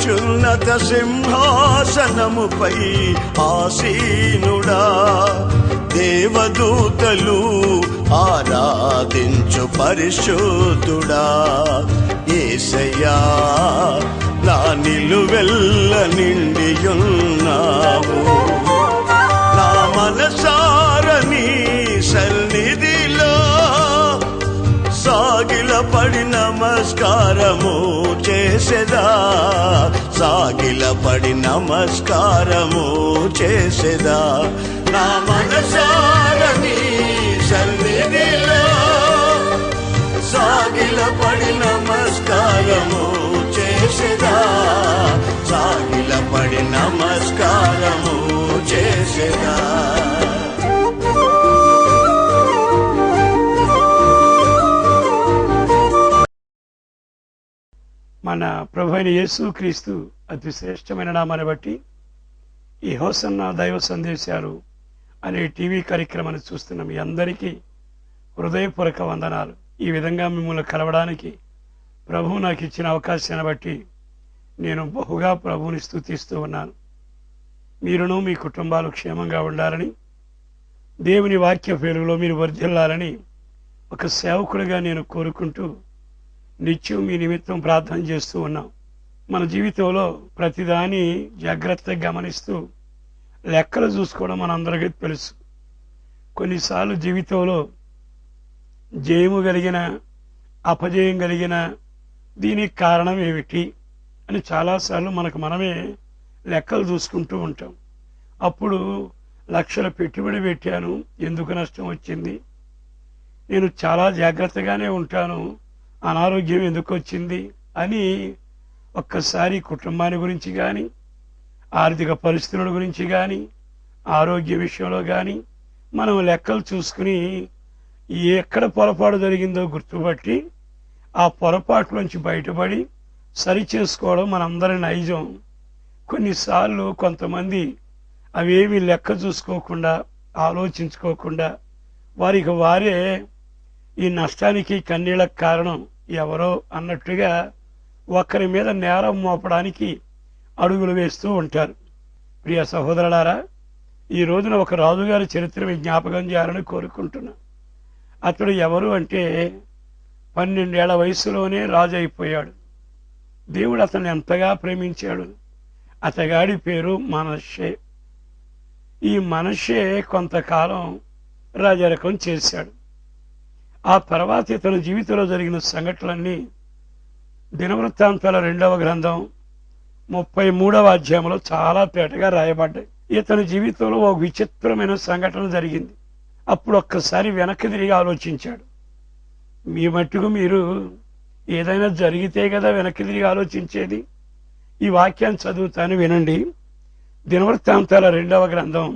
అత్యున్నత సింహాసనముపై ఆసీనుడా, దేవదూతలు ఆరాధించు పరిశుద్ధుడా. యేసయ్యా నా నిలువెల్ల నిండియున్నావు, నా మనసారని సన్నిధిలో సాగిలపడి నమస్కారము చేసెదా, సాగిలపడి నమస్కారము చేసెదా. నా మనసారని సన్నిధిలో సాగిలపడి నమస్కారము చేసెదా, సాగిలపడి నమస్కారము చేసెదా. మన ప్రభువైన యేసుక్రీస్తు అతి శ్రేష్టమైన నామాన్ని బట్టి ఈ హోసన్న దైవ సందేశాలు అనే టీవీ కార్యక్రమాన్ని చూస్తున్న మీ అందరికీ హృదయపూర్వక వందనాలు. ఈ విధంగా మిమ్మల్ని కలవడానికి ప్రభువు నాకు ఇచ్చిన అవకాశాన్ని బట్టి నేను బహుగా ప్రభువుని స్తుతిస్తూ ఉన్నాను. మీరును మీ కుటుంబాలు క్షేమంగా ఉండాలని, దేవుని వాక్య వెలుగులో మీరు వర్ధిల్లాలని ఒక సేవకుడిగా నేను కోరుకుంటూ నిత్యం మీ నిమిత్తం ప్రార్థన చేస్తూ ఉన్నాం. మన జీవితంలో ప్రతిదాన్ని జాగ్రత్తగా గమనిస్తూ లెక్కలు చూసుకోవడం మనందరికీ తెలుసు. కొన్నిసార్లు జీవితంలో జయము కలిగిన అపజయం కలిగిన దీనికి కారణం ఏమిటి అని చాలాసార్లు మనకు మనమే లెక్కలు చూసుకుంటూ ఉంటాం. అప్పుడు లక్షల పెట్టుబడి పెట్టాను, ఎందుకు నష్టం వచ్చింది? నేను చాలా జాగ్రత్తగానే ఉంటాను, అనారోగ్యం ఎందుకు వచ్చింది అని ఒక్కసారి కుటుంబాన్ని గురించి కానీ, ఆర్థిక పరిస్థితుల గురించి కానీ, ఆరోగ్య విషయంలో కానీ మనం లెక్కలు చూసుకుని ఎక్కడ పొరపాటు జరిగిందో గుర్తుపట్టి ఆ పొరపాటులోంచి బయటపడి సరి చేసుకోవడం మనందరి నైజం. కొన్నిసార్లు కొంతమంది అవేమి లెక్క చూసుకోకుండా, ఆలోచించుకోకుండా వారికి వారే ఈ నష్టానికి కన్నీళ్ళకు కారణం ఎవరో అన్నట్టుగా ఒకరి మీద నేరం మోపడానికి అడుగులు వేస్తూ ఉంటారు. ప్రియ సహోదరులారా, ఈ రోజున ఒక రాజుగారి చరిత్ర జ్ఞాపకం చేయాలని కోరుకుంటున్నా. అతడు ఎవరు అంటే 12 ఏళ్ల వయసులోనే రాజు అయిపోయాడు. దేవుడు అతన్ని ఎంతగా ప్రేమించాడు. అతగాడి పేరు మనష్షే. ఈ మనష్షే కొంతకాలం రాజరికం చేశాడు. ఆ తర్వాత ఇతని జీవితంలో జరిగిన సంఘటనలన్నీ దినవృత్తాంతాల 2వ గ్రంథం 33వ అధ్యాయంలో చాలా తేటగా రాయబడ్డాయి. ఇతని జీవితంలో ఒక విచిత్రమైన సంఘటన జరిగింది. అప్పుడు ఒక్కసారి వెనక్కి తిరిగి ఆలోచించాడు. మీ మట్టుకు మీరు ఏదైనా జరిగితే కదా వెనక్కి తిరిగి ఆలోచించేది. ఈ వాక్యాన్ని చదువుతాను, వినండి. దినవృత్తాంతాల 2వ గ్రంథం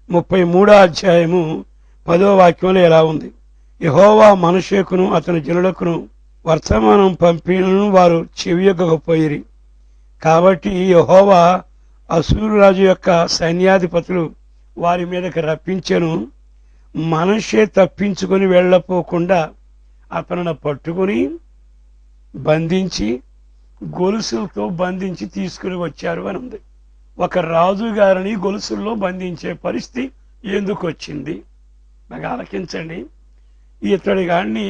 33వ అధ్యాయము 10వ వాక్యంలో ఎలా ఉంది? యెహోవా మనష్షేకును అతని జనులకును వర్తమానం పంపినను వారు చెవియొగ్గకపోయిరి. కాబట్టి యెహోవా అశ్షూరు రాజు యొక్క సైన్యాధిపతులు వారి మీదకి రప్పించెను. మనష్షే తప్పించుకొని వెళ్ళపోకుండా అతనిని పట్టుకుని బంధించి గొలుసులతో బంధించి తీసుకుని వచ్చారు అని ఉంది. ఒక రాజు గారిని గొలుసుల్లో బంధించే పరిస్థితి ఎందుకు వచ్చింది? బాగా ఆలకించండి. ఇతడి గాడిని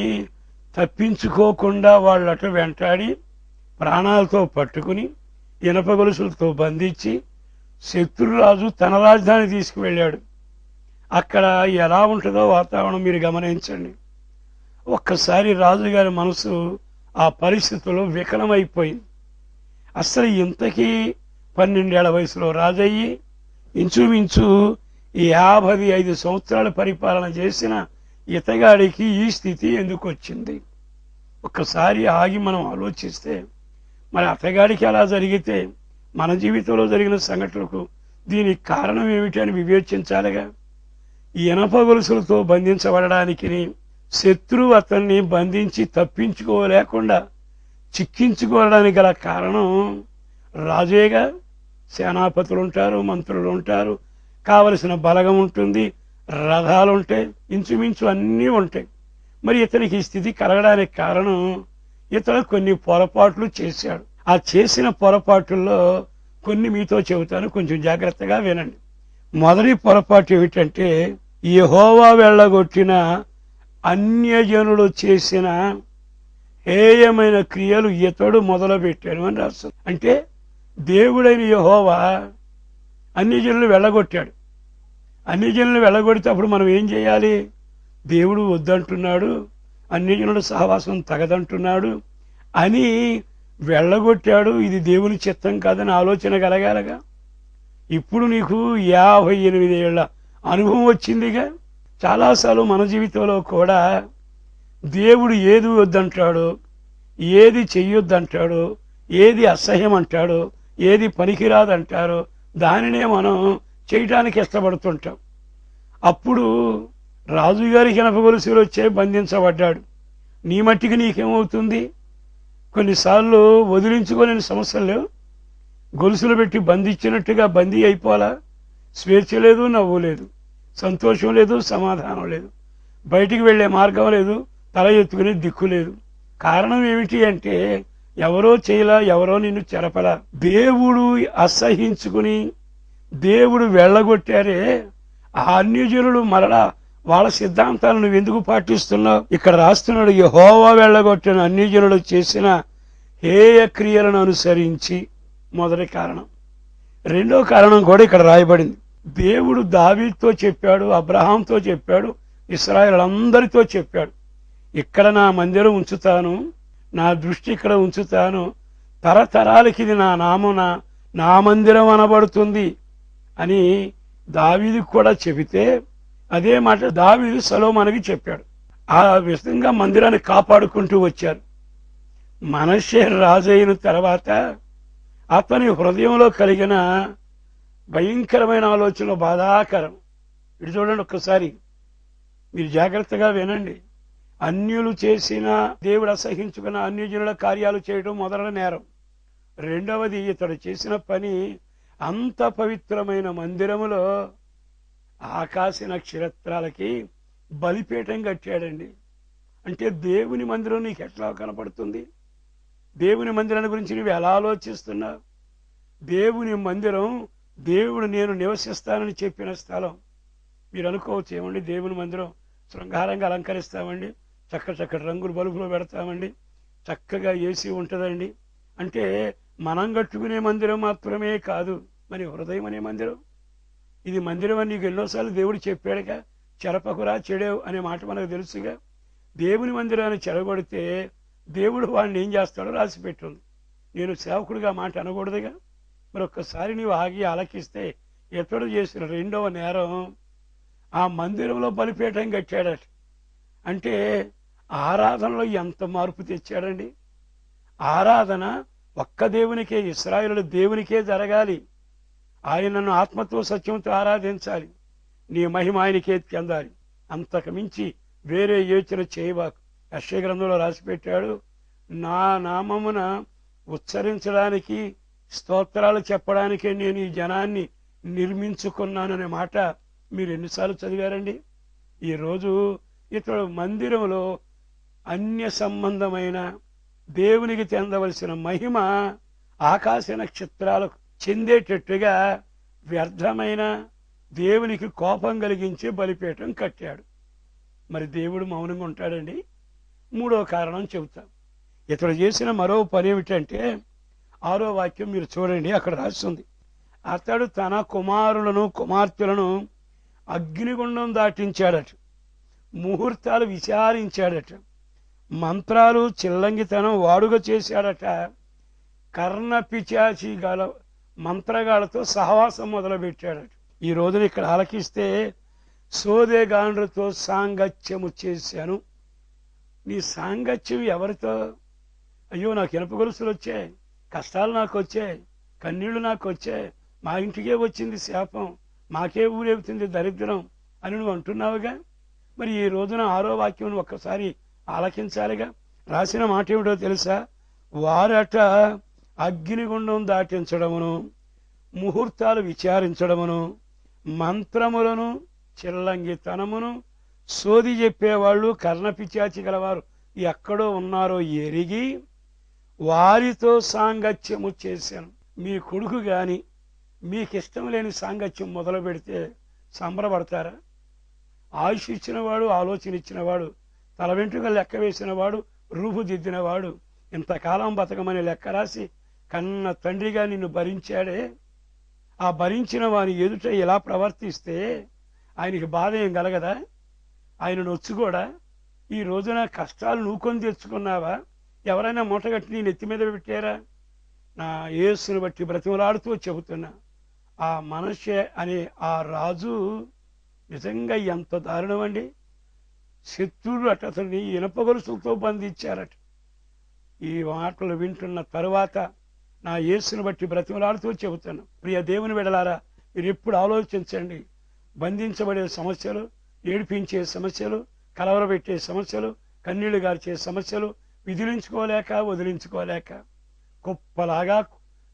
తప్పించుకోకుండా వాళ్ళట వెంటాడి ప్రాణాలతో పట్టుకుని ఇనప గొలుసులతో బంధించి శత్రురాజు తన రాజధాని తీసుకువెళ్ళాడు. అక్కడ ఎలా ఉంటుందో వాతావరణం మీరు గమనించండి. ఒక్కసారి రాజుగారి మనసు ఆ పరిస్థితుల్లో వికలమైపోయింది. అసలు ఇంతకీ 12 ఏళ్ల వయసులో రాజయ్యి ఇంచుమించు 55 సంవత్సరాలు పరిపాలన చేసిన ఇతగాడికి ఈ స్థితి ఎందుకు వచ్చింది? ఒక్కసారి ఆగి మనం ఆలోచిస్తే మరి అతగాడికి అలా జరిగితే మన జీవితంలో జరిగిన సంఘటనలకు దీనికి కారణం ఏమిటి అని వివేచించాలిగా. ఈ ఇనప గొలుసులతో బంధించబడడానికి శత్రువు అతన్ని బంధించి తప్పించుకోలేకుండా చిక్కించుకోవడానికి గల కారణం రాజేగా. సేనాపతులు ఉంటారు, మంత్రులు ఉంటారు, కావలసిన బలగం ఉంటుంది, రథాలు ఉంటాయి, ఇంచుమించు అన్నీ ఉంటాయి. మరి ఇతనికి ఈ స్థితి కలగడానికి కారణం ఇతడు కొన్ని పొరపాట్లు చేశాడు. ఆ చేసిన పొరపాటుల్లో కొన్ని మీతో చెబుతాను, కొంచెం జాగ్రత్తగా వినండి. మొదటి పొరపాటు ఏమిటంటే, యెహోవా వెళ్ళగొట్టిన అన్యజనులు చేసిన హేయమైన క్రియలు ఇతడు మొదలుపెట్టాడు అని రాస్తుంది. అంటే దేవుడైన యెహోవా అన్యజనులు వెళ్ళగొట్టాడు. అన్యజనులు వెళ్ళగొడితే అప్పుడు మనం ఏం చేయాలి? దేవుడు వద్దంటున్నాడు, అన్యజనుల సహవాసం తగదంటున్నాడు అని వెళ్ళగొట్టాడు. ఇది దేవుని చిత్తం కాదని ఆలోచన కలగాలగా. ఇప్పుడు నీకు 58 ఏళ్ల అనుభవం వచ్చిందిగా. చాలాసార్లు మన జీవితంలో కూడా దేవుడు ఏది వద్దంటాడో, ఏది చెయ్యొద్దంటాడో, ఏది అసహ్యం అంటాడో, ఏది పనికిరాదంటారో దానినే మనం చేయటానికి ఇష్టపడుతుంటాం. అప్పుడు రాజుగారికి ఇనప గొలుసులు వచ్చే బంధించబడ్డాడు. నీ మట్టికి నీకేమవుతుంది? కొన్నిసార్లు వదిలించుకోలేని సమస్యలు లేవు. గొలుసులు పెట్టి బంధించినట్టుగా బందీ అయిపోవాలా? స్వేచ్ఛ లేదు, నవ్వు లేదు, సంతోషం లేదు, సమాధానం లేదు, బయటికి వెళ్లే మార్గం లేదు, తల ఎత్తుకునే దిక్కు లేదు. కారణం ఏమిటి అంటే ఎవరో చేయలా, ఎవరో నిన్ను చెరపలా. దేవుడు అసహించుకుని దేవుడు వెళ్ళగొట్టారే ఆ అన్యజనులు మరలా వాళ్ళ సిద్ధాంతాలను నువ్వు ఎందుకు పాటిస్తున్నావు? ఇక్కడ రాస్తున్నాడు, యెహోవా వెళ్ళగొట్టిన అన్యజనులు చేసిన హేయ క్రియలను అనుసరించి. మొదటి కారణం. రెండో కారణం కూడా ఇక్కడ రాయబడింది. దేవుడు దావీదుతో చెప్పాడు, అబ్రహాంతో చెప్పాడు, ఇశ్రాయేలులందరితో చెప్పాడు, ఇక్కడ నా మందిరం ఉంచుతాను, నా దృష్టి ఇక్కడ ఉంచుతాను, తరతరాలకి ఇది నా నామం, నా మందిరం అనబడుతుంది అని దావీదుకు కూడా చెబితే అదే మాట దావీదు సొలొమోనుకి చెప్పాడు. ఆ విధంగా మందిరాన్ని కాపాడుకుంటూ వచ్చారు. మనష్షే రాజు అయిన తర్వాత అతని హృదయంలో కలిగిన భయంకరమైన ఆలోచనలు బాధాకరం. ఇటు చూడండి ఒక్కసారి, మీరు జాగ్రత్తగా వినండి. అన్యులు చేసిన, దేవుడు అసహించుకున్న అన్యజనుల కార్యాలు చేయడం మొదటి నేరం. రెండవది, ఇతడు చేసిన పని అంత పవిత్రమైన మందిరములో ఆకాశ నక్షత్రాలకి బలిపీఠం కట్టాడండి. అంటే దేవుని మందిరం నీకు ఎట్లా కనపడుతుంది? దేవుని మందిరాన్ని గురించి నువ్వు ఎలా ఆలోచిస్తున్నావు? దేవుని మందిరం దేవుడు నేను నివసిస్తానని చెప్పిన స్థలం. మీరు అనుకోవచ్చు, ఏమండి దేవుని మందిరం శృంగారంగా అలంకరిస్తామండి, చక్కటి రంగులు బలుపులో పెడతామండి, చక్కగా ఏసీ ఉంటుందండి అంటే మనం కట్టుకునే మందిరం మాత్రమే కాదు, మరి హృదయం అనే మందిరం. ఇది మందిరం అని నీకు ఎన్నోసార్లు దేవుడు చెప్పాడుగా, చెరపకురా చెడేవు అనే మాట మనకు తెలుసుగా. దేవుని మందిరాన్ని చెరగొడితే దేవుడు వాడిని ఏం చేస్తాడో రాసి పెట్టుంది. నేను సేవకుడిగా మాట అనకూడదుగా. మరి ఒక్కసారి నీవు ఆగి ఆలకిస్తే ఎతడు చేసిన రెండవ నేరం, ఆ మందిరంలో బలిపీఠం కట్టాడట. అంటే ఆరాధనలో ఎంత మార్పు తెచ్చాడండి. ఆరాధన ఒక్క దేవునికే, ఇశ్రాయేలు దేవునికే జరగాలి. ఆయనను ఆత్మతో సత్యంతో ఆరాధించాలి. నీ మహిమ ఆయనకే చెందాలి. అంతకు మించి వేరే యోచన చేయబాకు. యెషయా గ్రంథంలో రాసిపెట్టాడు, నా నామమున ఉచ్చరించడానికి, స్తోత్రాలు చెప్పడానికే నేను ఈ జనాన్ని నిర్మించుకున్నాననే మాట మీరు ఎన్నిసార్లు చదివారండి? ఈరోజు ఇతడు మందిరంలో అన్య సంబంధమైన దేవునికి చెందవలసిన మహిమ ఆకాశ నక్షత్రాలకు చెందేటట్టుగా వ్యర్థమైన దేవునికి కోపం కలిగించే బలిపీఠం కట్టాడు. మరి దేవుడు మౌనంగా ఉంటాడండి? మూడో కారణం చెబుతాం. ఇతడు చేసిన మరో పని ఏమిటంటే 6వ వాక్యం మీరు చూడండి, అక్కడ రాస్తుంది, అతడు తన కుమారులను కుమార్తెలను అగ్నిగుండం దాటించాడట, ముహూర్తాలు విచారించాడట, మంత్రాలు చిల్లంగితనం వాడుగా చేశాడట, కర్ణపిచాచి గల మంత్రగాళ్లతో సహవాసం మొదలుపెట్టాడట. ఈ రోజున ఇక్కడ ఆలకిస్తే సోదెగాండ్రతో సాంగత్యము చేశాను. నీ సాంగత్యం ఎవరితో? అయ్యో నాకు ఇనప గొలుసులు వచ్చాయి, కష్టాలు నాకు వచ్చాయి, కన్నీళ్లు నాకు వచ్చాయి, మా ఇంటికే వచ్చింది శాపం, మాకే ఊరేగుతుంది దరిద్రం అని నువ్వు అంటున్నావుగా. మరి ఈ రోజున 6వ వాక్యం ఒక్కసారి ఆలకించాలిగా. రాసిన మాట ఏమిటో తెలుసా? వారట అగ్నిగుండం దాటించడమును, ముహూర్తాలు విచారించడమును, మంత్రములను చిల్లంగితనమును, సోది చెప్పేవాళ్ళు, కర్ణపిచాచి గలవారు ఎక్కడో ఉన్నారో ఎరిగి వారితో సాంగత్యము చేశాను. మీ కొడుకు గాని మీకు ఇష్టం లేని సాంగత్యం మొదలు పెడితే సంబరపడతారా? ఆయుష్ ఇచ్చినవాడు, ఆలోచన ఇచ్చినవాడు, తల వెంట్రుకలు లెక్క వేసినవాడు, రూపుదిద్దినవాడు, ఇంతకాలం బతకమని లెక్క రాసి కన్న తండ్రిగా నిన్ను భరించాడే, ఆ భరించిన వాని ఎదుట ఇలా ప్రవర్తిస్తే ఆయనకి బాధ ఏం కలగదా? ఆయన నొచ్చుకోడా? ఈ రోజున కష్టాలు నువ్వు కొని తెచ్చుకున్నావా? ఎవరైనా మూటగట్టి నీ నెత్తి మీద పెట్టారా? నా యేసుని బట్టి బ్రతిమలాడుతూ చెబుతున్నా, ఆ మనషే అనే ఆ రాజు నిజంగా ఎంత దారుణం అండి. శత్రువులు అతన్ని ఇనప గొలుసులతో బంధించారట. ఈ మాటలు వింటున్న తరువాత నా యేసుని బట్టి బ్రతిమలాడుతూ చెబుతాను, ప్రియ దేవుని బిడ్డలారా, మీరు ఎప్పుడు ఆలోచించండి. బంధించబడే సమస్యలు, ఏడిపించే సమస్యలు, కలవరబెట్టే సమస్యలు, కన్నీళ్లు గార్చే సమస్యలు, విదిలించుకోలేక వదిలించుకోలేక కుప్పలాగా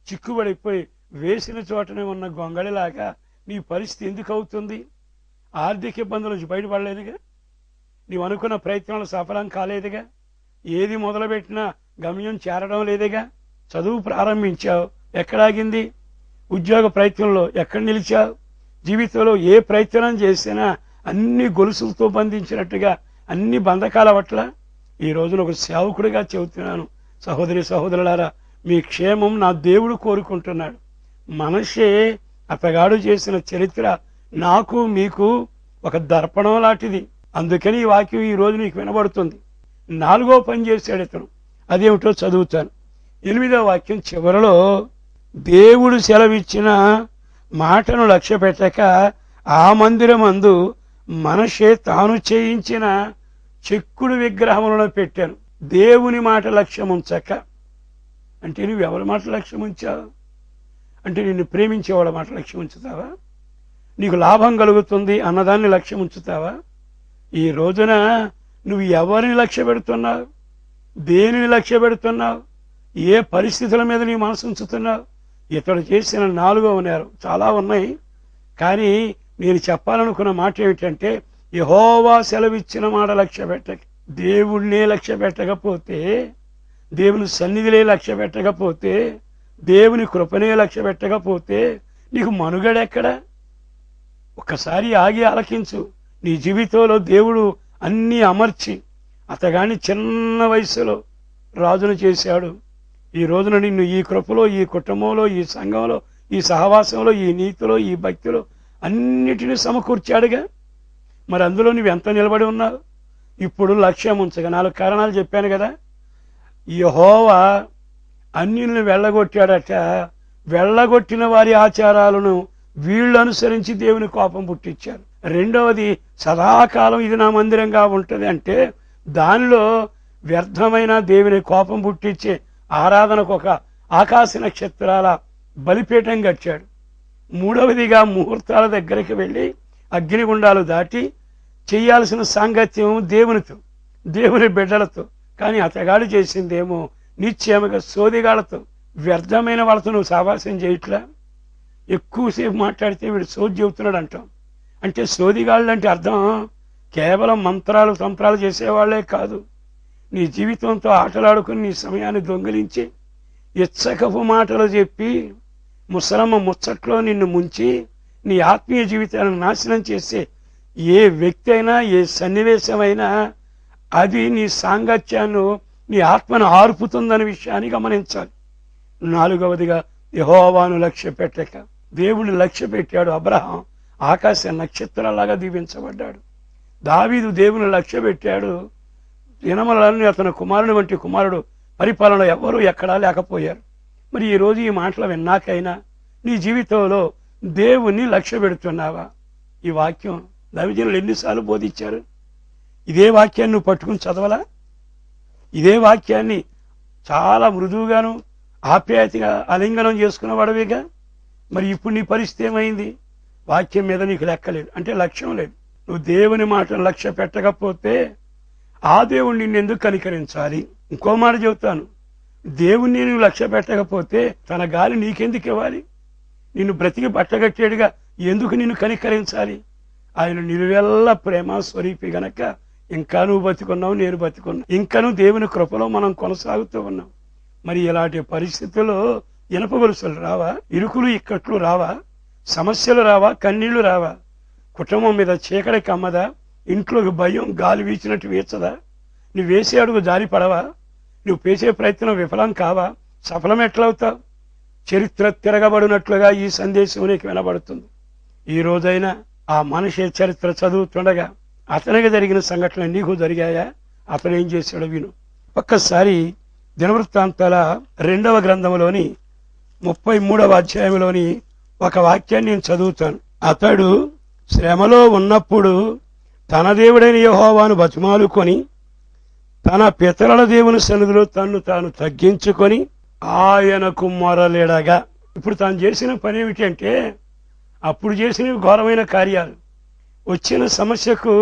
చిక్కుబడిపోయి వేసిన చోటనే ఉన్న గొంగళిలాగా నీ పరిస్థితి ఎందుకు అవుతుంది? ఆర్థిక ఇబ్బందుల నుంచి బయటపడలేదుగా, నీవు అనుకున్న ప్రయత్నాలు సఫలం కాలేదుగా, ఏది మొదలుపెట్టినా గమ్యం చేరడం లేదుగా. చదువు ప్రారంభించావు, ఎక్కడాగింది? ఉద్యోగ ప్రయత్నంలో ఎక్కడ నిలిచావు? జీవితంలో ఏ ప్రయత్నం చేసినా అన్ని గొలుసులతో బంధించినట్టుగా అన్ని బంధకాల పట్ల ఈ రోజున ఒక సేవకుడిగా చెబుతున్నాను. సహోదరి సహోదరులారా, మీ క్షేమం నా దేవుడు కోరుకుంటున్నాడు. మనషే అతగాడు చేసిన చరిత్ర నాకు మీకు ఒక దర్పణం లాంటిది. అందుకని ఈ వాక్యం ఈ రోజు నీకు వినబడుతుంది. 4వ పని చేశాడు ఇతను, అదేమిటో చదువుతాను. 8వ వాక్యం చివరిలో దేవుడు సెలవిచ్చిన మాటను లక్ష్య పెట్టక ఆ మందిరమందు మనషే తాను చేయించిన చెక్కుడు విగ్రహములను పెట్టాను. దేవుని మాట లక్ష్యం ఉంచక అంటే నువ్వు ఎవరి మాట లక్ష్యం ఉంచావు? అంటే నిన్ను ప్రేమించేవాళ్ళ మాట లక్ష్యం ఉంచుతావా? నీకు లాభం కలుగుతుంది అన్నదాన్ని లక్ష్యం ఉంచుతావా? ఈ రోజున నువ్వు ఎవరిని లక్ష్య పెడుతున్నావు? దేనిని లక్ష్య పెడుతున్నావు? ఏ పరిస్థితుల మీద నీ మనసు ఉంచుతున్నావు? ఇతడు చేసిన 4వ నేరం చాలా ఉన్నాయి, కానీ నేను చెప్పాలనుకున్న మాట ఏమిటంటే, యెహోవా సెలవిచ్చిన మాట లక్ష్య పెట్టక, దేవుణ్ణే లక్ష్య పెట్టకపోతే, దేవుని సన్నిధిలే లక్ష్య పెట్టకపోతే, దేవుని కృపనే లక్ష్య పెట్టకపోతే నీకు మనుగడెక్కడ? ఒక్కసారి ఆగి ఆలకించు. నీ జీవితంలో దేవుడు అన్నీ అమర్చి అతగాని చిన్న వయసులో రాజును చేశాడు. ఈ రోజున నిన్ను ఈ కృపలో, ఈ కుటుంబంలో, ఈ సంఘంలో, ఈ సహవాసంలో, ఈ నీతిలో, ఈ భక్తిలో అన్నిటినీ సమకూర్చాడుగా. మరి అందులో నువ్వు ఎంత నిలబడి ఉన్నావు? ఇప్పుడు లక్ష్యం ఉంచగా 4 కారణాలు చెప్పాను కదా. యెహోవా అన్యులను వెళ్ళగొట్టాడట. వెళ్ళగొట్టిన వారి ఆచారాలను వీళ్ళు అనుసరించి దేవుని కోపం పుట్టించారు. రెండవది, సదాకాలం ఇది నా మందిరంగా ఉంటది అంటే దానిలో వ్యర్థమైన దేవుని కోపం పుట్టించే ఆరాధనకు ఒక ఆకాశ నక్షత్రాల బలిపీఠం కట్టాడు. మూడవదిగా ముహూర్తాల దగ్గరికి వెళ్ళి అగ్నిగుండాలు దాటి చేయాల్సిన సాంగత్యం దేవునితో, దేవుని బిడ్డలతో. కానీ అతగాడు చేసిందేమో నిశ్చయముగా సోదిగాళ్లతో, వ్యర్థమైన వాళ్ళతో నువ్వు సావాసం చేయట్లా. ఎక్కువసేపు మాట్లాడితే వీడు సోది చెబుతున్నాడు అంటాం. అంటే సోదిగాళ్ళు అంటే అర్థం కేవలం మంత్రాలు తంత్రాలు చేసేవాళ్లే కాదు. నీ జీవితంతో ఆటలాడుకుని నీ సమయాన్ని దొంగిలించి ఇచ్చకపు మాటలు చెప్పి ముసలమ్మ ముచ్చట్లో నిన్ను ముంచి నీ ఆత్మీయ జీవితాన్ని నాశనం చేసే ఏ వ్యక్తి అయినా, ఏ సన్నివేశమైనా అది నీ సాంగత్యాన్ని, నీ ఆత్మను ఆర్పుతుందనే విషయాన్ని గమనించాలి. 4వదిగా, యెహోవాను లక్ష్య పెట్టక దేవుడిని లక్ష్య పెట్టాడు. అబ్రహాం ఆకాశ నక్షత్రాలాగా దీవించబడ్డాడు. దావీదు దేవుని లక్ష్య పెట్టాడు. దినములన్నీ అతని కుమారుని వంటి కుమారుడు పరిపాలనలో ఎవరూ ఎక్కడా లేకపోయారు. మరి ఈ రోజు ఈ మాటలు విన్నాకైనా నీ జీవితంలో దేవుణ్ణి లక్ష్య పెడుతున్నావా? ఈ వాక్యం దైవజనులు ఎన్నిసార్లు బోధించారు? ఇదే వాక్యాన్ని నువ్వు పట్టుకుని చదవలా? ఇదే వాక్యాన్ని చాలా మృదువుగాను ఆప్యాయతగా ఆలింగనం చేసుకున్నవాడవేగా. మరి ఇప్పుడు నీ పరిస్థితి ఏమైంది? వాక్యం మీద నీకు లెక్కలేదు, అంటే లక్ష్యం లేదు. నువ్వు దేవుని మాటను లక్ష్య పెట్టకపోతే ఆ దేవుణ్ణి నిన్నెందుకు కనికరించాలి? ఇంకో మాట చెబుతాను, దేవుణ్ణి నువ్వు లక్ష్య పెట్టకపోతే తన గాలి నీకెందుకు ఇవ్వాలి? నిన్ను బ్రతికి బట్టగట్టేడుగా ఎందుకు నిన్ను కనికరించాలి? ఆయన నిలువెల్ల ప్రేమ స్వరూపి గనక ఇంకా నువ్వు బతికున్నావు, నేను బతికున్నా, ఇంకా నువ్వు దేవుని కృపలో మనం కొనసాగుతూ ఉన్నాం. మరి ఇలాంటి పరిస్థితుల్లో ఇనప గొలుసులు రావా? ఇరుకులు ఇక్కట్లు రావా? సమస్యలు రావా? కన్నీళ్లు రావా? కుటుంబం మీద చీకటి కమ్మదా? ఇంట్లోకి భయం గాలి వీచినట్టు వీచదా? నువ్వు వేసే అడుగు జారి పడవా? నువ్వు చేసే ప్రయత్నం విఫలం కావా? సఫలం ఎట్లవుతావు? చరిత్ర తిరగబడినట్లుగా ఈ సందేశం నీకు వినబడుతుంది. ఈ రోజైనా ఆ మనిషి చరిత్ర చదువుతుండగా అతనికి జరిగిన సంఘటనలు నీకు జరిగాయా? అతను ఏం చేశాడో విను. ఒక్కసారి దినవృత్తాంతాల 2వ గ్రంథంలోని 33వ అధ్యాయంలోని ఒక వాక్యాన్ని నేను చదువుతాను. అతడు శ్రమలో ఉన్నప్పుడు తన దేవుడైన యెహోవాను బతిమాలుకొని తన పితరుల దేవుని సన్నిధిలో తన్ను తాను తగ్గించుకొని ఆయనకు మొరలిడగా. ఇప్పుడు తాను చేసిన పని ఏమిటంటే, అప్పుడు చేసిన ఘోరమైన కార్యాలు. వచ్చిన సమస్యకు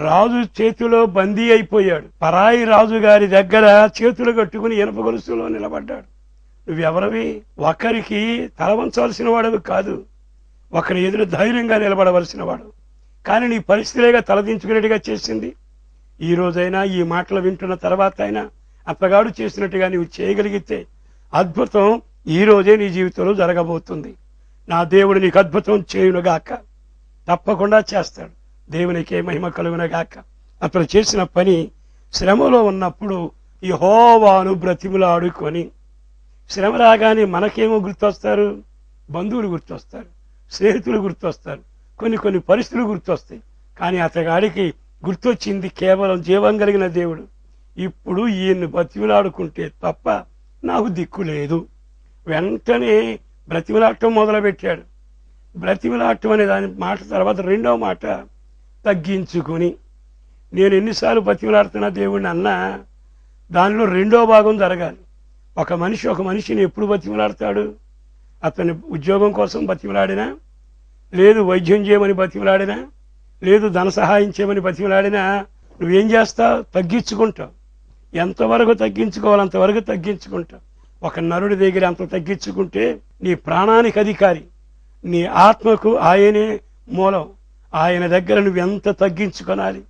రాజు చేతిలో బందీ అయిపోయాడు. పరాయి రాజు గారి దగ్గర చేతులు కట్టుకుని ఇనప గొలుసులో నిలబడ్డాడు. నువ్వెవరవి? ఒకరికి తల వంచాల్సిన వాడవి కాదు, ఒకరి ఎదురు ధైర్యంగా నిలబడవలసిన వాడు. కానీ నీ పరిస్థితిగా తలదించుకునేట్టుగా చేసింది. ఈ రోజైనా ఈ మాటలు వింటున్న తర్వాత అయినా అత్తగాడు చేసినట్టుగా నీవు చేయగలిగితే అద్భుతం ఈ రోజే నీ జీవితంలో జరగబోతుంది. నా దేవుడు నీకు అద్భుతం చేయునుగాక. తప్పకుండా చేస్తాడు. దేవునికే మహిమ కలుగునుగాక. అతను చేసిన పని, శ్రమలో ఉన్నప్పుడు యెహోవాను బ్రతిమలాడుకొని. శ్రమ రాగానే మనకేమో గుర్తొస్తారు? బంధువులు గుర్తొస్తారు, స్నేహితులు గుర్తొస్తారు, కొన్ని పరిస్థితులు గుర్తొస్తాయి. కానీ అతగాడికి గుర్తొచ్చింది కేవలం జీవం కలిగిన దేవుడు. ఇప్పుడు ఈయన్ని బ్రతిమలాడుకుంటే తప్ప నాకు దిక్కు లేదు. వెంటనే బ్రతిమలాడటం మొదలుపెట్టాడు. బ్రతిమలాడటం అనే దాని మాట తర్వాత 2వ మాట తగ్గించుకుని. నేను ఎన్నిసార్లు బ్రతిమలాడుతున్నా దేవుడిని అన్నా దానిలో 2వ భాగం జరగాలి. ఒక మనిషిని ఎప్పుడు బ్రతిమలాడతాడు? అతని ఉద్యోగం కోసం బ్రతిమలాడినా, లేదు వైద్యం చేయమని బ్రతిమలాడినా, లేదు ధన సహాయం చేయమని బ్రతిమలాడినా నువ్వేం చేస్తావు? తగ్గించుకుంటావు. ఎంతవరకు తగ్గించుకోవాలి అంతవరకు తగ్గించుకుంటావు. ఒక నరుడి దగ్గర అంత తగ్గించుకుంటే నీ ప్రాణానికి అధికారి, నీ ఆత్మకు ఆయనే మూలం. ఆయన దగ్గర నువ్వు ఎంత తగ్గించుకోనాలి?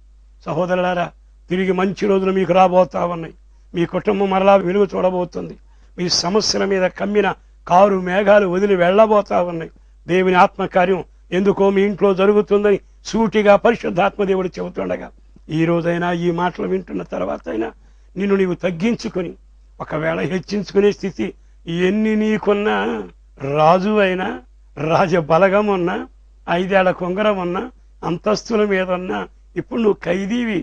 సహోదరులారా, తిరిగి మంచి రోజులు మీకు రాబోతా ఉన్నాయి. మీ కుటుంబం మరలా వెలుగు చూడబోతుంది. మీ సమస్యల మీద కమ్మిన కారు మేఘాలు వదిలి వెళ్లబోతా ఉన్నాయి. దేవుని ఆత్మకార్యం ఎందుకో మీ ఇంట్లో జరుగుతుందని సూటిగా పరిశుద్ధాత్మ దేవుడు చెబుతుండగా, ఈ రోజైనా ఈ మాటలు వింటున్న తర్వాత అయినా నిన్ను నీవు తగ్గించుకొని, ఒకవేళ హెచ్చించుకునే స్థితి ఎన్ని నీకున్నా, రాజు అయినా, రాజ బలగం ఉన్నా, 5 ఏళ్ల కొంగరం ఉన్నా, అంతస్తుల మీద ఉన్నా, ఇప్పుడు నువ్వు ఖైదీవి.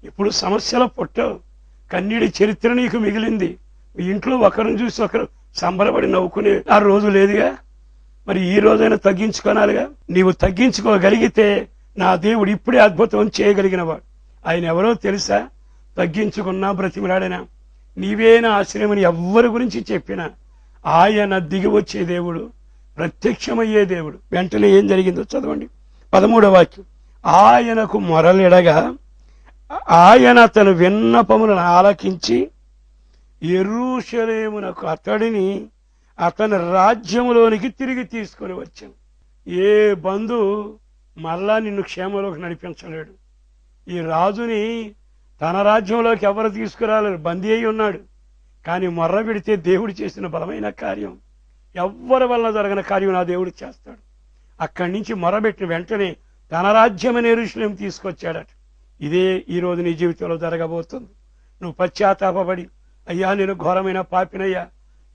ఇప్పుడు సమస్యలు పుట్టవు. కన్నీడి చరిత్ర నీకు మిగిలింది. మీ ఇంట్లో ఒకరిని చూసి ఒకరు సంబరపడి నవ్వుకునే ఆ రోజు లేదుగా. మరి ఈ రోజైనా తగ్గించుకోనాలిగా. నీవు తగ్గించుకోగలిగితే నా దేవుడు ఇప్పుడే అద్భుతం చేయగలిగిన వాడు. ఆయన ఎవరో తెలుసా? తగ్గించుకున్నా, బ్రతిమలాడినా, నీవేనా ఆశ్రయమని ఎవ్వరి గురించి చెప్పినా ఆయన దిగి వచ్చే దేవుడు, ప్రత్యక్షమయ్యే దేవుడు. వెంటనే ఏం జరిగిందో చదవండి. 13వ వాక్యం. ఆయనకు మొరలిడగా ఆయన తన విన్నపములను ఆలకించి యెరూషలేమునకు అతడిని అతని రాజ్యములోనికి తిరిగి తీసుకొని వచ్చాను. ఏ బంధువు మళ్ళా నిన్ను క్షేమంలోకి నడిపించలేడు. ఈ రాజుని తన రాజ్యంలోకి ఎవరు తీసుకురాలేరు, బందీ అయి ఉన్నాడు. కానీ మొర్ర పెడితే దేవుడు చేసిన బలమైన కార్యం, ఎవ్వరి వల్ల జరగని కార్యం నా దేవుడు చేస్తాడు. అక్కడి నుంచి మొరబెట్టిన వెంటనే తన రాజ్యమనే యెరూషలేము తీసుకొచ్చాడట. ఇదే ఈ రోజు నీ జీవితంలో జరగబోతుంది. నువ్వు పశ్చాత్తాపడి, అయ్యా నేను ఘోరమైన పాపినయ్యా,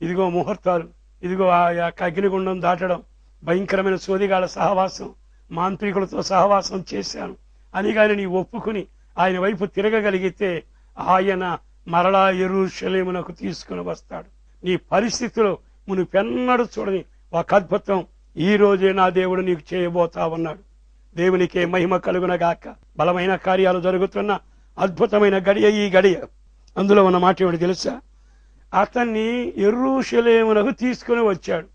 ఇదిగో ముహూర్తాలు, ఇదిగో ఆ అగ్నిగుండం దాటడం, భయంకరమైన సోదిగాళ్ళ సహవాసం, మాంత్రికులతో సహవాసం చేశాను అని కానీ నీ ఒప్పుకుని ఆయన వైపు తిరగగలిగితే ఆయన మరలా యెరూషలేమునకు తీసుకుని వస్తాడు. నీ పరిస్థితిలో మునుపెన్నడూ చూడని ఒక అద్భుతం ఈ రోజే నా దేవుడు నీకు చేయబోతా ఉన్నాడు. దేవునికే మహిమ కలుగునగాక. బలమైన కార్యాలు జరుగుతున్న అద్భుతమైన గడియ ఈ గడియ. అందులో ఉన్న మాట ఏమిటి తెలుసా? అతన్ని యెరూషలేమునకు తీసుకుని వచ్చాడు.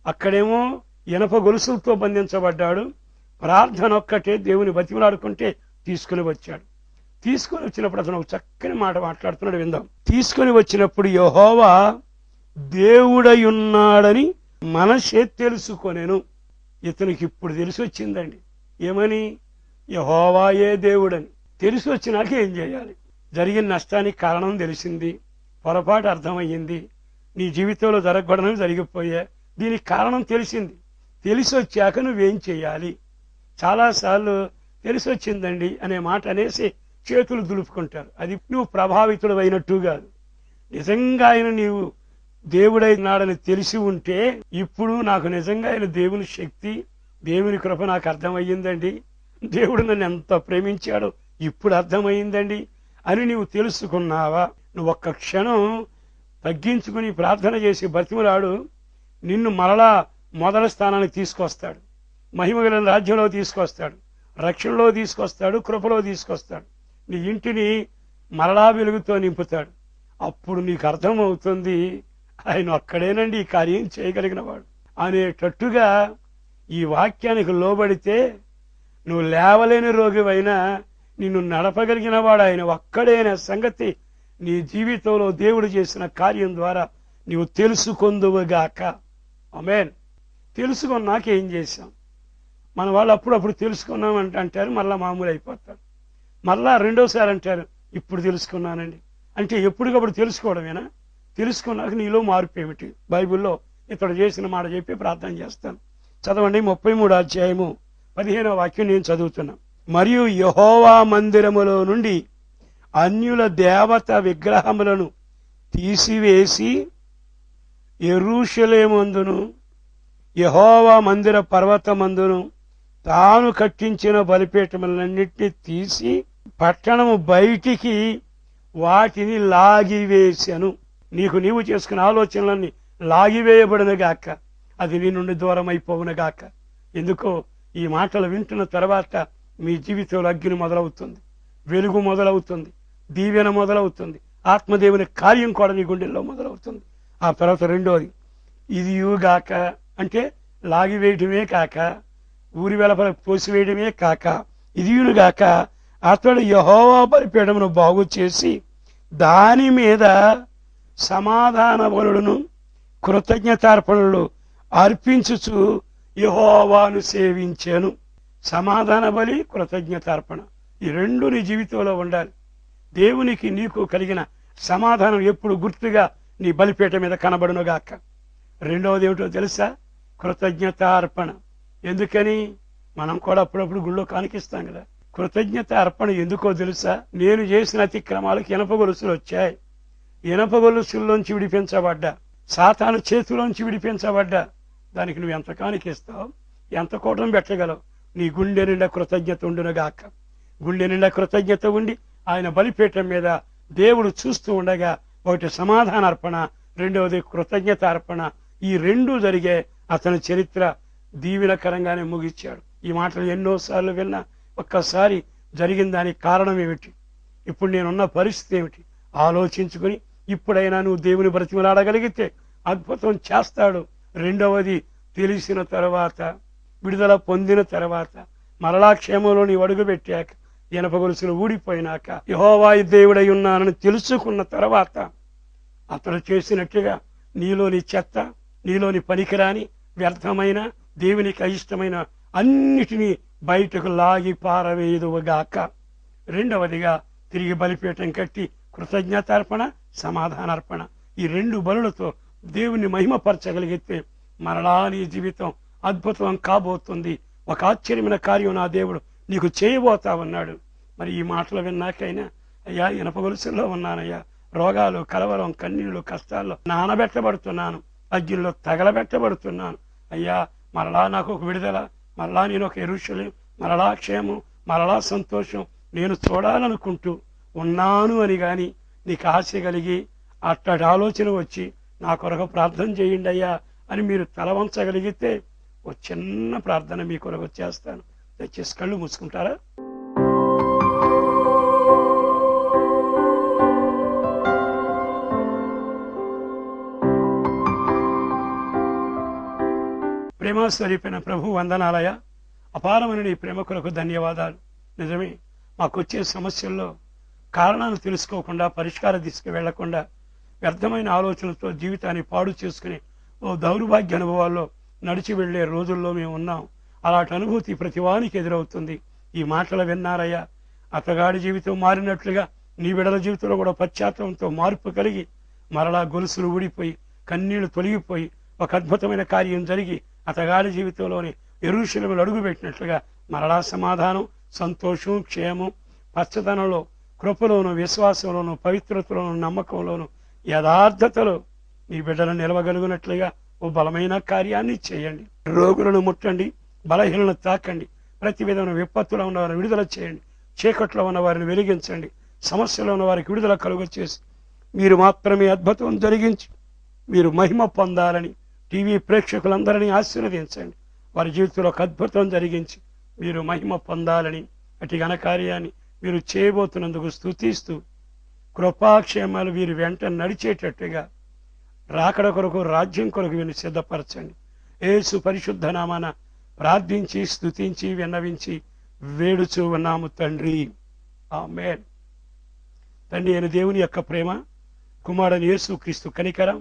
అక్కడేమో ఇనప గొలుసులతో బంధించబడ్డాడు. ప్రార్థన ఒక్కటే దేవుని బతిమలాడుకుంటే తీసుకుని వచ్చాడు. తీసుకొని వచ్చినప్పుడు అతను ఒక చక్కని మాట మాట్లాడుతున్నాడు, విందాం. తీసుకొని వచ్చినప్పుడు యెహోవా దేవుడై ఉన్నాడని మనసే తెలుసుకొనెను. ఇతనికి ఇప్పుడు తెలిసి వచ్చిందండి. ఏమని? యెహోవాయే దేవుడని తెలిసి వచ్చినాక ఏం చేయాలి? జరిగిన నష్టానికి కారణం తెలిసింది, పొరపాటు అర్థమయ్యింది. నీ జీవితంలో జరగకూడనివి జరిగిపోయా. దీనికి కారణం తెలిసింది. తెలిసి వచ్చాక నువ్వేం చేయాలి? చాలాసార్లు తెలిసి వచ్చిందండి అనే మాట అనేసి చేతులు దులుపుకుంటారు. అది నువ్వు ప్రభావితుడు అయినట్టు కాదు. నిజంగా ఆయన నీవు దేవుడైనాడని తెలిసి ఉంటే, ఇప్పుడు నాకు నిజంగా ఆయన దేవుని శక్తి, దేవుని కృప నాకు అర్థమయ్యిందండి, దేవుడు నన్ను ఎంత ప్రేమించాడో ఇప్పుడు అర్థమైందండి అని నీవు తెలుసుకున్నావా? నువ్వు ఒక్క క్షణం తగ్గించుకుని ప్రార్థన చేసి బతిమలాడు, నిన్ను మరలా మొదటి స్థానానికి తీసుకొస్తాడు. మహిమగల రాజ్యంలో తీసుకొస్తాడు, రక్షణలో తీసుకొస్తాడు, కృపలో తీసుకొస్తాడు. నీ ఇంటిని మరలా వెలుగుతో నింపుతాడు. అప్పుడు నీకు అర్థమవుతుంది ఆయన ఒక్కడేనండి ఈ కార్యం చేయగలిగిన వాడు అనేటట్టుగా. ఈ వాక్యానికి లోబడితే నువ్వు లేవలేని రోగివైనా నిన్ను నడపగలిగిన వాడు ఆయన ఒక్కడైన సంగతి నీ జీవితంలో దేవుడు చేసిన కార్యం ద్వారా నీవు తెలుసుకొందువుగాక. ఆమేన్. తెలుసుకున్నాక ఏం చేశాం? మన వాళ్ళు అప్పుడప్పుడు తెలుసుకున్నామంటే అంటారు, మళ్ళా మామూలు అయిపోతారు. మళ్ళా రెండోసారి అంటారు ఇప్పుడు తెలుసుకున్నానండి. అంటే ఎప్పటికప్పుడు తెలుసుకోవడమేనా? తెలుసుకున్నాక నీలో మార్పు ఏమిటి? బైబిల్లో ఇతడు చేసిన మాట చెప్పి ప్రార్థన చేస్తాను. చదవండి. 33వ అధ్యాయము 15వ వాక్యం నేను చదువుతున్నా. మరియు యెహోవా మందిరములో నుండి అన్యుల దేవత విగ్రహములను తీసివేసి యెరూషలేమందును యెహోవా మందిర పర్వతమందును తాను కట్టించిన బలిపీఠములన్నిటినీ తీసి పట్టణము బయటికి వాటిని లాగివేశాను. నీకు నీవు చేసుకున్న ఆలోచనలన్నీ లాగివేయబడినగాక, అది నీ నుండి దూరం అయిపోవునగాక. ఎందుకో ఈ మాటలు వింటున్న తర్వాత మీ జీవితంలో అగ్ని మొదలవుతుంది, వెలుగు మొదలవుతుంది, దీవెన మొదలవుతుంది, ఆత్మదేవుని కార్యం కూడా నీ గుండెల్లో మొదలవుతుంది. ఆ తర్వాత రెండోది ఇదియుగాక, అంటే లాగివేయటమే కాక, ఊరి వెలపల తోసివేయడమే కాక, ఇదియునుగాక అతడు యెహోవా బలిపీఠమును బాగు చేసి దాని మీద సమాధాన బలులను కృతజ్ఞతార్పణలు అర్పించుచు యెహోవాను సేవించాను. సమాధాన బలి, కృతజ్ఞతార్పణ, ఈ రెండు నీ జీవితంలో ఉండాలి. దేవునికి నీకు కలిగిన సమాధానం ఎప్పుడు గుర్తుగా నీ బలిపీఠ మీద కనబడునుగాక. రెండవది ఏమిటో తెలుసా? కృతజ్ఞతార్పణ. ఎందుకని? మనం కూడా అప్పుడప్పుడు గుళ్ళో కానికిస్తాం కదా. కృతజ్ఞత అర్పణ ఎందుకో తెలుసా? నేను చేసిన అతిక్రమాలకు ఇనప గొలుసులు వచ్చాయి. ఇనప గొలుసుల్లోంచి విడిపించబడ్డా, సాతాను చేతిలోంచి విడిపించబడ్డా. దానికి నువ్వు ఎంత కానికిస్తావు? ఎంత కూటం పెట్టగలవు? నీ గుండె నిండా కృతజ్ఞత ఉండునుగాక. గుండె నిండా కృతజ్ఞత ఉండి ఆయన బలిపీఠం మీద దేవుడు చూస్తూ ఉండగా, ఒకటి సమాధాన అర్పణ, రెండవది కృతజ్ఞత అర్పణ. ఈ రెండు జరిగే అతని చరిత్ర దీవెనకరంగానే ముగించాడు. ఈ మాటలు ఎన్నోసార్లు విన్నా, ఒక్కసారి జరిగిన దానికి కారణం ఏమిటి, ఇప్పుడు నేనున్న పరిస్థితి ఏమిటి ఆలోచించుకుని ఇప్పుడైనా నువ్వు దేవుని బ్రతిమలాడగలిగితే అద్భుతం చేస్తాడు. రెండవది తెలిసిన తర్వాత, విడుదల పొందిన తర్వాత, మరలా క్షేమంలో నీవు అడుగు పెట్టాక, ఇనప గొలుసులు ఊడిపోయినాక, యెహోవా దేవుడై ఉన్నానని తెలుసుకున్న తర్వాత అతడు చేసినట్టుగా నీలోని చెత్త, నీలోని పనికిరాని వ్యర్థమైన దేవునికి అయిష్టమైన అన్నిటినీ బయటకు లాగి పారవేయుదువుగాక. రెండవదిగా తిరిగి బలిపీఠం కట్టి కృతజ్ఞతార్పణ, సమాధానార్పణ, ఈ రెండు బలులతో దేవుని మహిమపరచగలిగితే మరలా నీ జీవితం అద్భుతం కాబోతుంది. ఒక ఆశ్చర్యమైన కార్యం నా దేవుడు నీకు చేయబోతా ఉన్నాడు. మరి ఈ మాటలు విన్నాకైనా, అయ్యా ఇనప గొలుసుల్లో ఉన్నానయ్యా, రోగాలు, కలవరం, కన్నీళ్లు, కష్టాల్లో నానబెట్టబడుతున్నాను, అగ్గిల్లో తగలబెట్టబడుతున్నాను, అయ్యా మరలా నాకు ఒక విడుదల, మరలా నేను ఒక యెరూషలేము, మరలా క్షేమం, మరలా సంతోషం నేను చూడాలనుకుంటూ ఉన్నాను అని గాని నీకు ఆశ కలిగి అట్టటి ఆలోచన వచ్చి నా కొరకు ప్రార్థన చేయండి అయ్యా అని మీరు తల వంచగలిగితే ఒక చిన్న ప్రార్థన మీ కొరకు చేస్తాను. దయచేసి కళ్ళు మూసుకుంటారా? ప్రేమ స్వరూపైన ప్రభు వందనాలయ, అపారమైన నీ ప్రేమ కొరకు ధన్యవాదాలు. నిజమే, మాకొచ్చే సమస్యల్లో కారణాలు తెలుసుకోకుండా, పరిష్కార దిశకు వెళ్లకుండా, వ్యర్థమైన ఆలోచనలతో జీవితాన్ని పాడు చేసుకుని ఓ దౌర్భాగ్య అనుభవాల్లో నడిచి వెళ్లే రోజుల్లో మేము ఉన్నాం. అలాంటి అనుభూతి ప్రతివానికి ఎదురవుతుంది. ఈ మాటలు విన్నారయ్యా, అతగాడి జీవితం మారినట్లుగా నీ బిడ్డల జీవితంలో కూడా పశ్చాత్తాపంతో మార్పు కలిగి మరలా గొలుసులు ఊడిపోయి కన్నీళ్లు తొలగిపోయి ఒక అద్భుతమైన కార్యం జరిగి అతగాడి జీవితంలోని యెరూషలేములో అడుగుపెట్టినట్లుగా మరలా సమాధానం, సంతోషం, క్షేమం, పచ్చదనంలో, కృపలోను, విశ్వాసంలోను, పవిత్రతలోను, నమ్మకంలోను, యథార్థతలో మీ బిడ్డలను నిలవగలుగునట్లుగా ఓ బలమైన కార్యాన్ని చేయండి. రోగులను ముట్టండి, బలహీనలను తాకండి, ప్రతి విధమైన విపత్తులో ఉన్న వారిని విడుదల చేయండి, చీకట్లో ఉన్న వారిని వెలిగించండి, సమస్యలో ఉన్న వారికి విడుదల కలుగచేసి మీరు మాత్రమే అద్భుతం జరిగించి మీరు మహిమ పొందాలని టీవీ ప్రేక్షకులందరినీ ఆశీర్వదించండి. వారి జీవితంలో ఒక అద్భుతం జరిగించి మీరు మహిమ పొందాలని అటు ఘనకార్యాన్ని మీరు చేయబోతున్నందుకు స్తుతిస్తూ కృపాక్షేమాలు వీరి వెంట నడిచేటట్టుగా రాకడ కొరకు, రాజ్యం కొరకు వీరిని సిద్ధపరచండి. యేసు పరిశుద్ధ నామాన ప్రార్థించి స్తుతించి విన్నవించి వేడుచూ ఉన్నాము తండ్రి, ఆమేన్. తండ్రి అయిన దేవుని యొక్క ప్రేమ, కుమారుని యేసు క్రీస్తు కనికరం,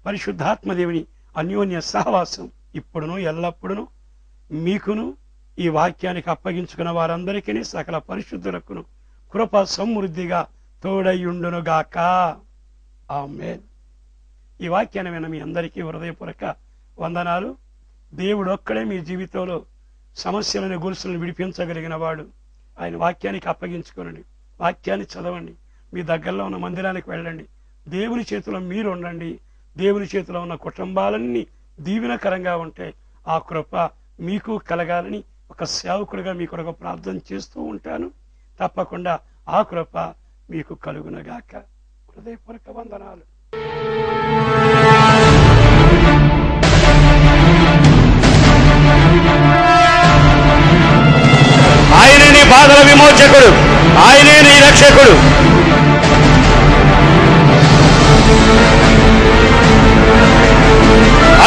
పరిశుద్ధాత్మదేవుని అన్యోన్య సహవాసం ఇప్పుడును ఎల్లప్పుడును మీకును ఈ వాక్యానికి అప్పగించుకున్న వారందరికీ సకల పరిశుద్ధులకును కృప సమృద్ధిగా తోడయుండునుగాక, ఆమేన్. ఈ వాక్యాన్ని విన్న మీ అందరికీ హృదయపూర్వక వందనాలు. దేవుడు ఒక్కడే మీ జీవితంలో సమస్యలని, గొలుసులను విడిపించగలిగిన వాడు. ఆయన వాక్యానికి అప్పగించుకోనండి, వాక్యాన్ని చదవండి, మీ దగ్గరలో ఉన్న మందిరానికి వెళ్ళండి, దేవుని చేతిలో మీరు ఉండండి. దేవుని చేతిలో ఉన్న కుటుంబాలన్నీ దీవెనకరంగా ఉంటాయి. ఆ కృప మీకు కలగాలని ఒక సేవకుడిగా మీ కొరకు ప్రార్థన చేస్తూ ఉంటాను. తప్పకుండా ఆ కృప మీకు కలుగునగాక. హృదయపూర్వక వందనాలు. ఆయనే నీ బాధల విమోచకుడు, ఆయనే నీ రక్షకుడు.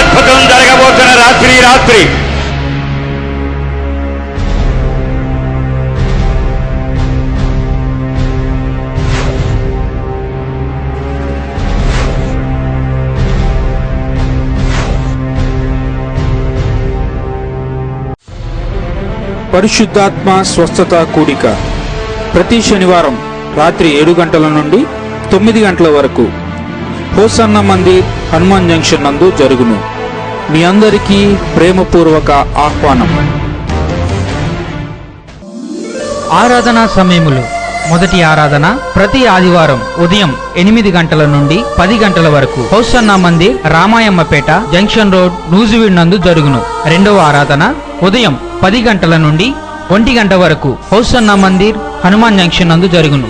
అద్భుతం జరగబోతున్న రాత్రి పరిశుద్ధాత్మ స్వస్థత కూడిక ప్రతి శనివారం రాత్రి 7 గంటల నుండి 9 గంటల వరకు హోసన్న మందిర్, హనుమాన్ జంక్షన్ నందు జరుగును. మీ అందరికీ ప్రేమపూర్వక ఆహ్వానం. ఆరాధనా సమయములు. మొదటి ఆరాధన ప్రతి ఆదివారం ఉదయం 8 గంటల నుండి 10 గంటల వరకు Hosanna Mandir, Ramayammapeta junction road, Nuzvid నందు జరుగును. రెండవ ఆరాధన ఉదయం 10 గంటల నుండి 1 గంట వరకు హోసన్న మందిర్, హనుమాన్ జంక్షన్ నందు జరుగును.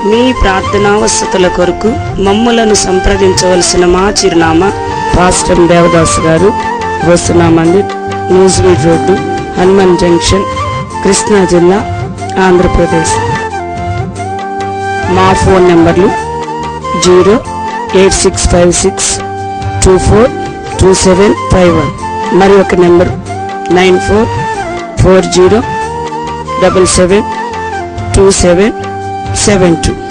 మీ ప్రార్థనావసతుల కొరకు మమ్ములను సంప్రదించవలసిన మా చిరునామా పాస్టర్ దేవదాస్ గారు, hosanna Mandir, Nuzvid road, Hanuman junction, Krishna జిల్లా, ఆంధ్రప్రదేశ్. మా ఫోన్ నెంబర్లు 08656242751, మరి ఒక నెంబర్ 9440772772.